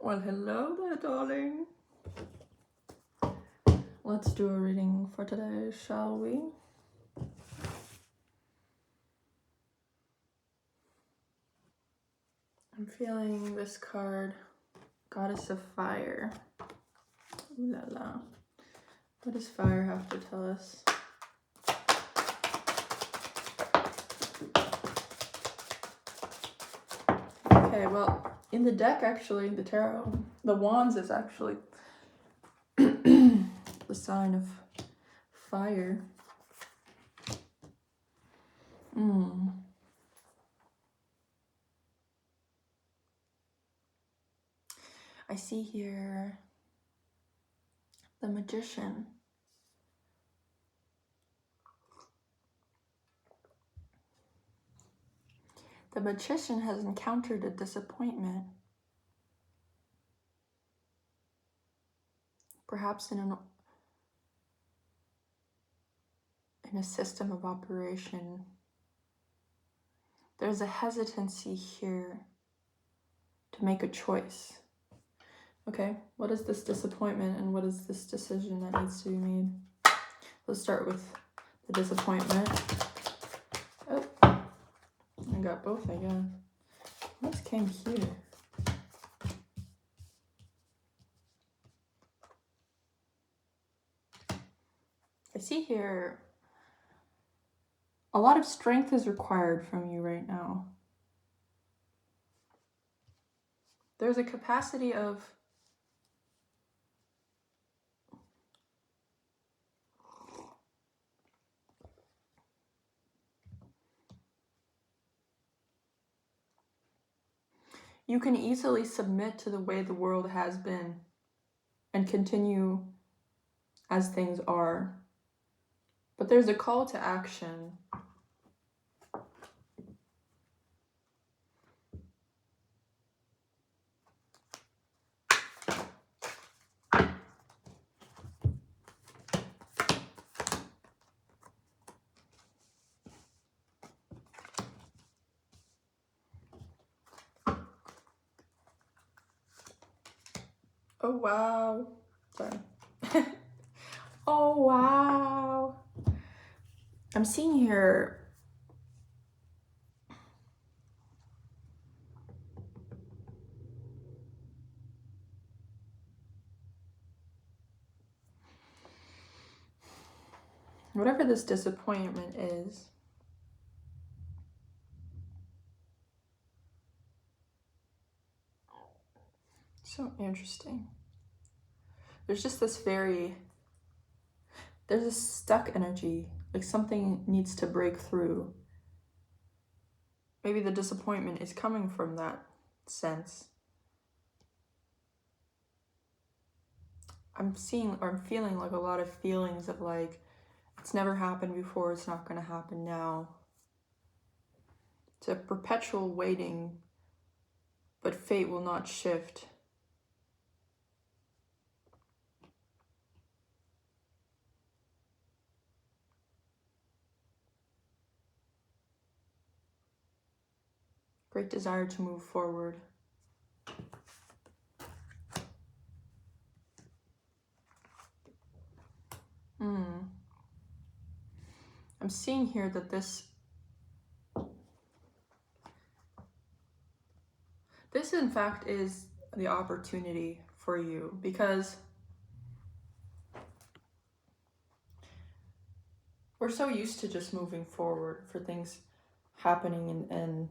Well, hello there, darling. Let's do a reading for today, shall we? I'm feeling this card, Goddess of Fire. Ooh la la. What does fire have to tell us? Okay, well, in the deck, actually, the tarot, the wands is actually the sign of fire. I see here the Magician. The Magician has encountered a disappointment, perhaps in a system of operation. There's a hesitancy here to make a choice. Okay, what is this disappointment and what is this decision that needs to be made? Let's start with the disappointment. Oh, I got both, I guess. What came here? I see here a lot of strength is required from you right now. There's a capacity of you can easily submit to the way the world has been and continue as things are. But there's a call to action. Oh, wow. Sorry. Oh, wow. I'm seeing here whatever this disappointment is. So interesting. There's just this there's a stuck energy, like something needs to break through. Maybe the disappointment is coming from that sense. I'm feeling like a lot of feelings of like, it's never happened before, it's not going to happen now. It's a perpetual waiting, but fate will not shift. Great desire to move forward. I'm seeing here that this in fact is the opportunity for you, because we're so used to just moving forward for things happening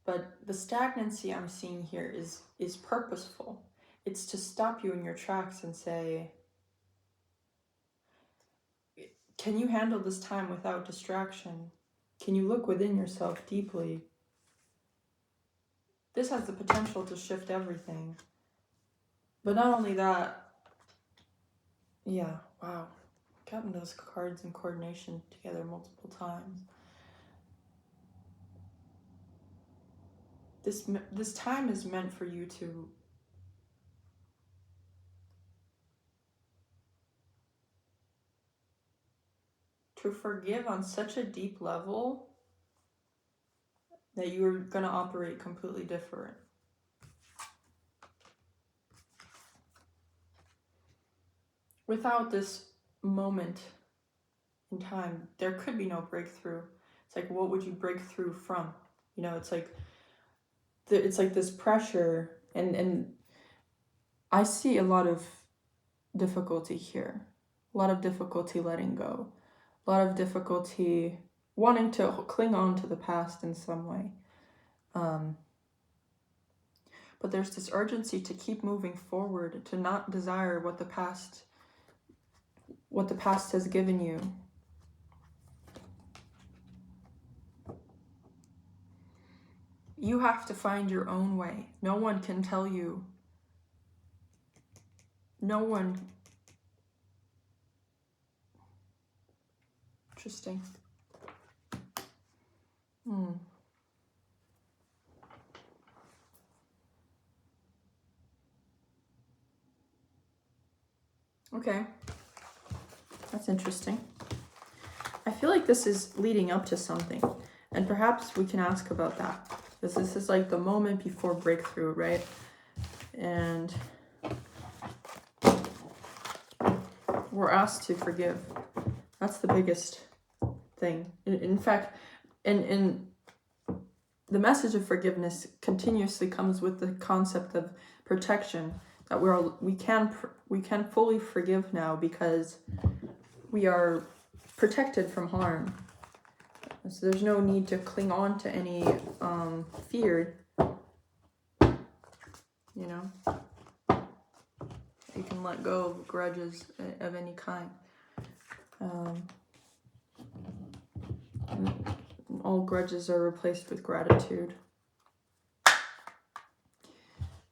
but the stagnancy I'm seeing here is purposeful. It's to stop you in your tracks and say, can you handle this time without distraction? Can you look within yourself deeply? This has the potential to shift everything. But not only that, yeah, wow. Gotten those cards in coordination together multiple times. This time is meant for you to forgive on such a deep level that you're going to operate completely different. without this moment in time, there could be no breakthrough. It's like, what would you break through from? You know, it's like this pressure, and I see a lot of difficulty here, a lot of difficulty letting go, a lot of difficulty wanting to cling on to the past in some way. But there's this urgency to keep moving forward, to not desire what the past has given you. You have to find your own way. No one can tell you. No one. Interesting. Okay. That's interesting. I feel like this is leading up to something, and perhaps we can ask about that, because this is like the moment before breakthrough, right? And we're asked to forgive. That's the biggest thing. In fact, in the message of forgiveness continuously comes with the concept of protection, that we can fully forgive now because we are protected from harm. So there's no need to cling on to any fear. You know, you can let go of grudges of any kind. All grudges are replaced with gratitude.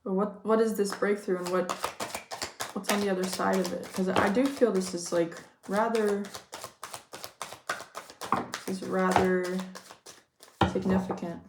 But what is this breakthrough, and what's on the other side of it? Because I do feel this is like rather significant.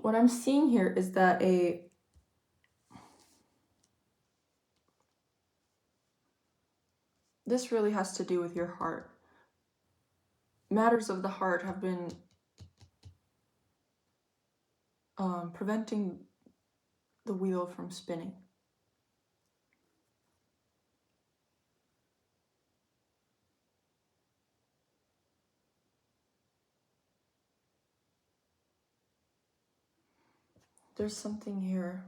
What I'm seeing here is that this really has to do with your heart. Matters of the heart have been preventing the wheel from spinning. There's something here.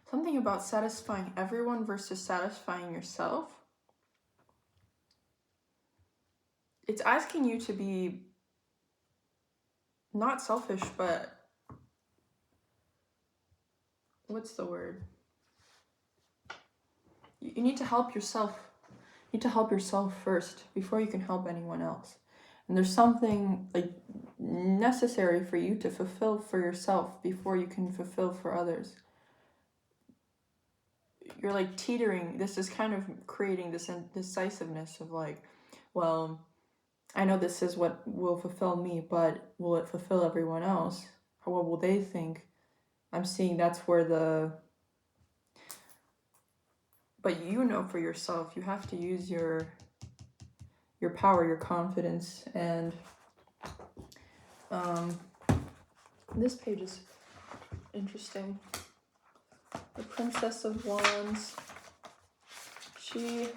Something about satisfying everyone versus satisfying yourself. It's asking you to be not selfish, but what's the word? You need to help yourself. You need to help yourself first before you can help anyone else. And there's something like necessary for you to fulfill for yourself before you can fulfill for others. You're like teetering. This is kind of creating this indecisiveness of like, well, I know this is what will fulfill me, but will it fulfill everyone else? Or what will they think? I'm seeing that's where but you know for yourself, you have to use your power, your confidence, and this page is interesting. The Princess of Wands. She's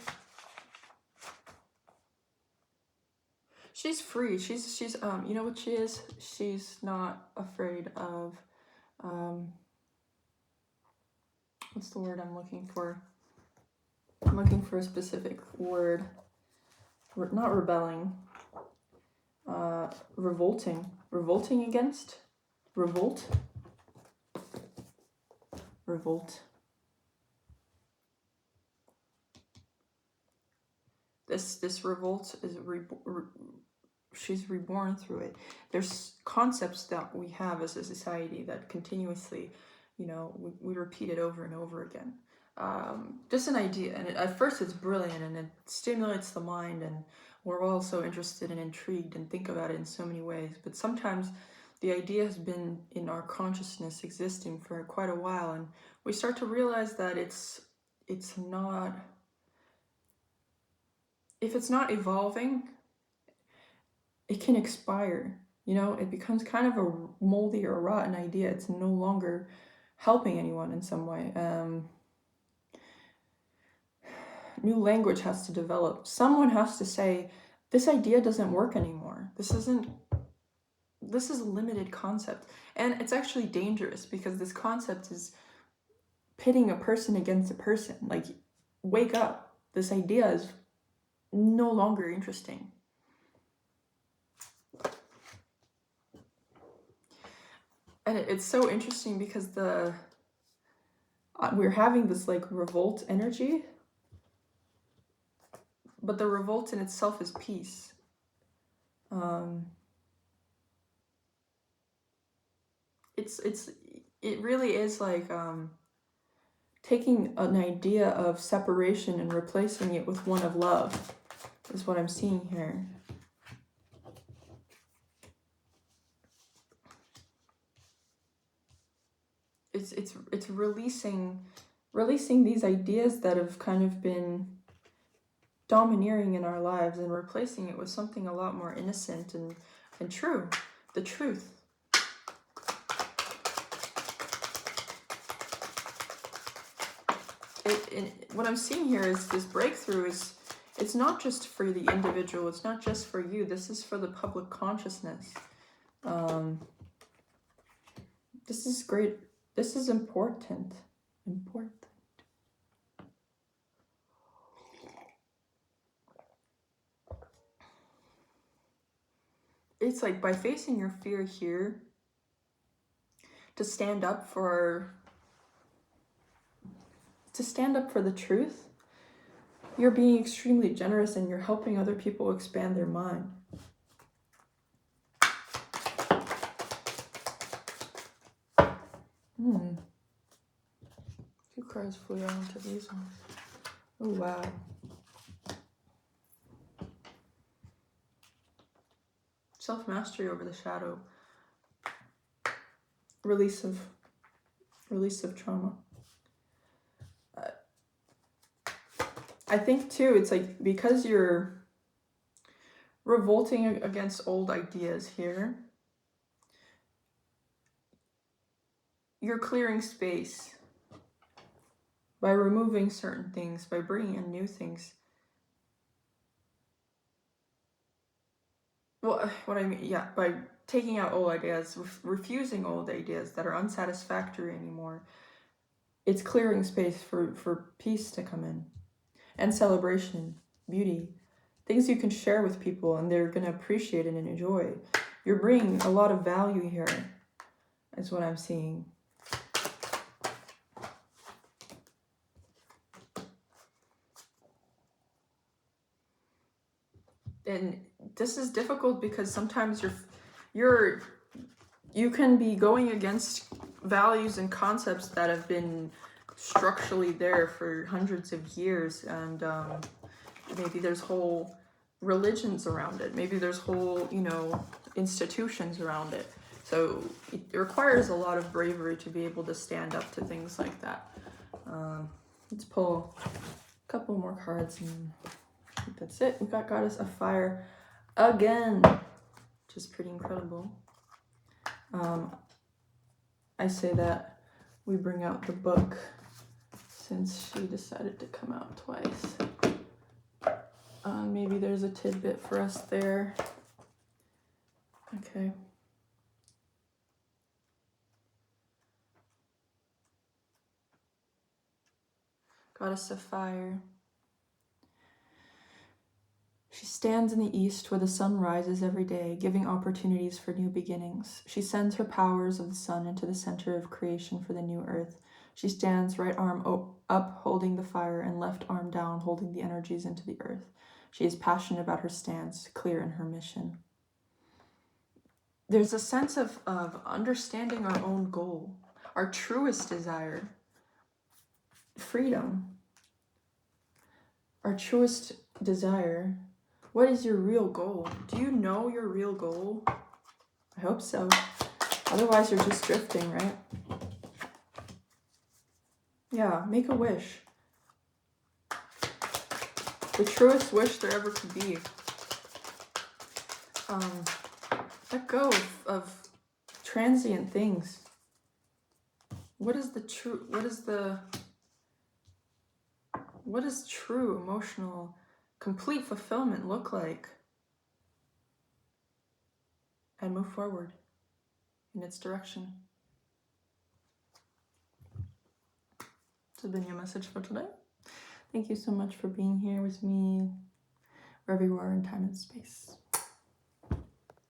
free. She's you know what she is? She's not afraid of what's the word I'm looking for? I'm looking for a specific word. Not rebelling. Revolting. Revolting against? Revolt. Revolt. This revolt is she's reborn through it. There's concepts that we have as a society that continuously, you know, we repeat it over and over again. just an idea, and at first it's brilliant and it stimulates the mind, and we're all so interested and intrigued and think about it in so many ways. But sometimes the idea has been in our consciousness existing for quite a while, and we start to realize that it's not, if it's not evolving, it can expire. It becomes kind of a moldy or rotten idea. It's no longer helping anyone in some way. New language has to develop. Someone has to say, this idea doesn't work anymore. This is a limited concept. And it's actually dangerous because this concept is pitting a person against a person. Like, wake up. This idea is no longer interesting. And it's so interesting because we're having this like revolt energy, but the revolt in itself is peace. It really is like taking an idea of separation and replacing it with one of love, is what I'm seeing here. It's releasing these ideas that have kind of been domineering in our lives and replacing it with something a lot more innocent and true, the truth. What I'm seeing here is this breakthrough it's not just for the individual, it's not just for you, this is for the public consciousness. This is great. This is important. It's like by facing your fear here, to stand up for the truth, you're being extremely generous and you're helping other people expand their mind. Two cards flew out into these ones. Oh, wow. Self-mastery over the shadow. Release of trauma. I think too, it's like because you're revolting against old ideas here, you're clearing space by removing certain things, by bringing in new things. Well, what I mean, yeah, by taking out old ideas, refusing old ideas that are unsatisfactory anymore, it's clearing space for peace to come in, and celebration, beauty, things you can share with people and they're going to appreciate it and enjoy. You're bringing a lot of value here, is what I'm seeing. And this is difficult because sometimes you can be going against values and concepts that have been structurally there for hundreds of years, and maybe there's whole religions around it, maybe there's whole institutions around it, so it requires a lot of bravery to be able to stand up to things like that. Let's pull a couple more cards and I think that's it. We got Goddess of Fire again, which is pretty incredible. I say that we bring out the book since she decided to come out twice. Maybe there's a tidbit for us there. Okay. Goddess of Fire. She stands in the east where the sun rises every day, giving opportunities for new beginnings. She sends her powers of the sun into the center of creation for the new earth. She stands right arm up, holding the fire, and left arm down, holding the energies into the earth. She is passionate about her stance, clear in her mission. There's a sense of understanding our own goal, our truest desire. freedom, our truest desire. What is your real goal? Do you know your real goal? I hope so. Otherwise, you're just drifting, right? Yeah, make a wish. The truest wish there ever could be. Let go of transient things. What is true emotional, complete fulfillment look like? And move forward in its direction. This has been your message for today. Thank you so much for being here with me, wherever you are in time and space.